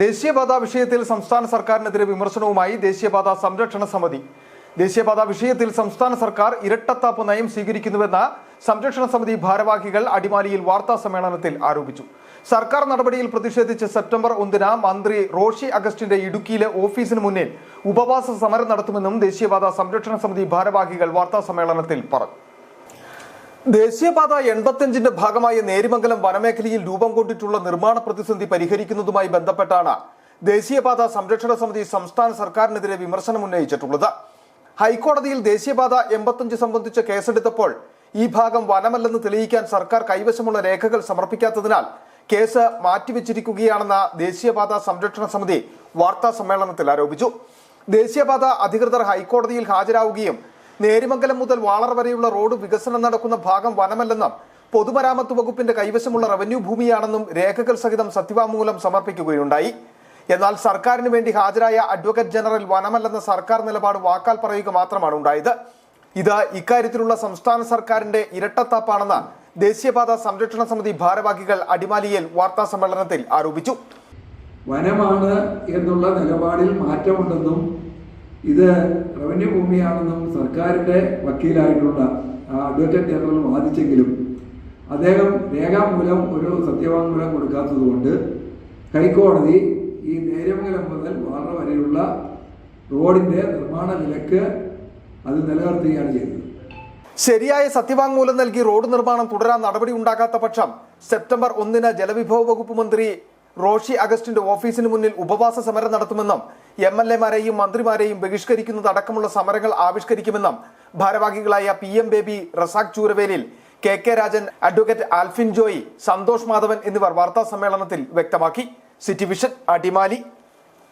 ദേശീയപാത വിഷയത്തിൽ സംസ്ഥാന സർക്കാരിനെതിരെ വിമർശനവുമായി ദേശീയപാത സംരക്ഷണ സമിതി. ദേശീയപാത വിഷയത്തിൽ സംസ്ഥാന സർക്കാർ ഇരട്ടത്താപ്പ് നയം സ്വീകരിക്കുന്നുവെന്ന് സംരക്ഷണ സമിതി ഭാരവാഹികൾ അടിമാലിയിൽ വാർത്താ സമ്മേളനത്തിൽ ആരോപിച്ചു. സർക്കാർ നടപടിയിൽ പ്രതിഷേധിച്ച് സെപ്റ്റംബർ 1 മന്ത്രി റോഷി അഗസ്റ്റിന്റെ ഇടുക്കിയിലെ ഓഫീസിന് മുന്നിൽ ഉപവാസ സമരം നടത്തുമെന്നും ദേശീയപാത സംരക്ഷണ സമിതി ഭാരവാഹികൾ വാർത്താ സമ്മേളനത്തിൽ പറഞ്ഞു. ദേശീയപാത 85ന്റെ ഭാഗമായ നേരിമംഗലം വനമേഖലയിൽ രൂപം കൊണ്ടിട്ടുള്ള നിർമ്മാണ പ്രതിസന്ധി പരിഹരിക്കുന്നതുമായി ബന്ധപ്പെട്ടാണ് ദേശീയപാത സംരക്ഷണ സമിതി സംസ്ഥാന സർക്കാരിനെതിരെ വിമർശനം ഉന്നയിച്ചിട്ടുള്ളത്. ഹൈക്കോടതിയിൽ ദേശീയപാത 85 സംബന്ധിച്ച് കേസെടുത്തപ്പോൾ ഈ ഭാഗം വനമല്ലെന്ന് തെളിയിക്കാൻ സർക്കാർ കൈവശമുള്ള രേഖകൾ സമർപ്പിക്കാത്തതിനാൽ കേസ് മാറ്റിവെച്ചിരിക്കുകയാണെന്ന് ദേശീയപാത സംരക്ഷണ സമിതി വാർത്താ സമ്മേളനത്തിൽ ആരോപിച്ചു. ദേശീയപാത അധികൃതർ ഹൈക്കോടതിയിൽ ഹാജരാവുകയും നേരിമംഗലം മുതൽ വാളർ വരെയുള്ള റോഡ് വികസനം നടക്കുന്ന ഭാഗം വനമല്ലെന്നും പൊതുമരാമത്ത് വകുപ്പിന്റെ കൈവശമുള്ള റവന്യൂ ഭൂമിയാണെന്നും രേഖകൾ സഹിതം സത്യവാങ്മൂലം സമർപ്പിക്കുകയുണ്ടായി. എന്നാൽ സർക്കാരിന് വേണ്ടി ഹാജരായ അഡ്വക്കേറ്റ് ജനറൽ വനമല്ലെന്ന സർക്കാർ നിലപാട് വാക്കാൽ പറയുക മാത്രമാണ് ഉണ്ടായത്. ഇത് ഇക്കാര്യത്തിലുള്ള സംസ്ഥാന സർക്കാരിന്റെ ഇരട്ടത്താപ്പാണെന്ന് ദേശീയപാത സംരക്ഷണ സമിതി ഭാരവാഹികൾ അടിമാലിയിൽ വാർത്താ സമ്മേളനത്തിൽ ആരോപിച്ചു. വനമാണ് എന്നുള്ള നിലപാടിൽ മാറ്റമുണ്ടെന്നും ഇത് റവന്യൂ ഭൂമിയാണെന്നും സർക്കാരിൻ്റെ വക്കീലായിട്ടുള്ള അഡ്വക്കേറ്റ് ജനറൽ വാദിച്ചെങ്കിലും അദ്ദേഹം രേഖാമൂലം ഒരു സത്യവാങ്മൂലം കൊടുക്കാത്തതുകൊണ്ട് ഹൈക്കോടതി ഈ നേരിമംഗലം മുതൽ വാള വരെയുള്ള റോഡിൻ്റെ നിർമ്മാണ വിലക്ക് അത് നിലനിർത്തുകയാണ് ചെയ്തത്. ശരിയായ സത്യവാങ്മൂലം നൽകി റോഡ് നിർമ്മാണം തുടരാൻ നടപടി ഉണ്ടാകാത്ത പക്ഷം സെപ്റ്റംബർ 1 ജലവിഭവ വകുപ്പ് മന്ത്രി റോഷി അഗസ്റ്റിന്റെ ഓഫീസിന് മുന്നിൽ ഉപവാസ സമരം നടത്തുമെന്നും MLA-മാരെയും മന്ത്രിമാരെയും ബഹിഷ്കരിക്കുന്നതടക്കമുള്ള സമരങ്ങൾ ആവിഷ്കരിക്കുമെന്നും ഭാരവാഹികളായ PM Baby, Razak Chooravelil, KK Rajan, advocate Alphin Joy, Santhosh Madhavan എന്നിവർ വാർത്താ സമ്മേളനത്തിൽ വ്യക്തമാക്കി. City vision, Adimali.